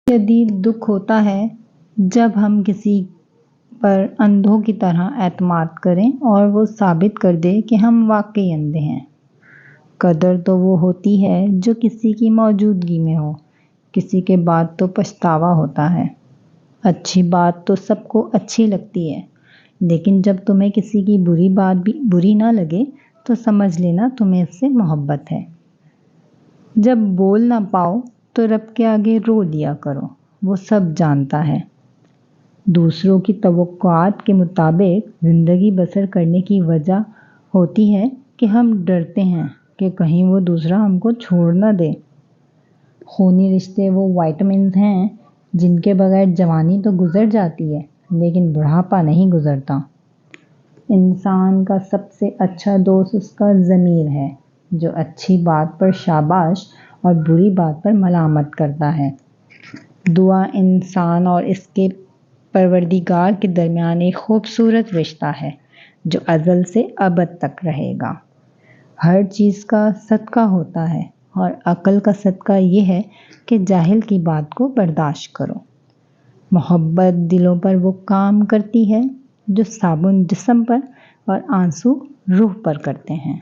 شدید دکھ ہوتا ہے جب ہم کسی پر اندھوں کی طرح اعتماد کریں اور وہ ثابت کر دے کہ ہم واقعی اندھے ہیں۔ قدر تو وہ ہوتی ہے جو کسی کی موجودگی میں ہو، کسی کے بعد تو پچھتاوا ہوتا ہے۔ اچھی بات تو سب کو اچھی لگتی ہے، لیکن جب تمہیں کسی کی بری بات بھی بری نہ لگے تو سمجھ لینا تمہیں اس سے محبت ہے۔ جب بول نہ پاؤ تو رب کے آگے رو لیا کرو، وہ سب جانتا ہے۔ دوسروں کی توقعات کے مطابق زندگی بسر کرنے کی وجہ ہوتی ہے کہ ہم ڈرتے ہیں کہ کہیں وہ دوسرا ہم کو چھوڑ نہ دے۔ خونی رشتے وہ وائٹامنز ہیں جن کے بغیر جوانی تو گزر جاتی ہے لیکن بڑھاپا نہیں گزرتا۔ انسان کا سب سے اچھا دوست اس کا ضمیر ہے جو اچھی بات پر شاباش اور بری بات پر ملامت کرتا ہے۔ دعا انسان اور اس کے پروردگار کے درمیان ایک خوبصورت رشتہ ہے جو ازل سے ابد تک رہے گا۔ ہر چیز کا صدقہ ہوتا ہے اور عقل کا صدقہ یہ ہے کہ جاہل کی بات کو برداشت کرو۔ محبت دلوں پر وہ کام کرتی ہے جو صابن جسم پر اور آنسو روح پر کرتے ہیں۔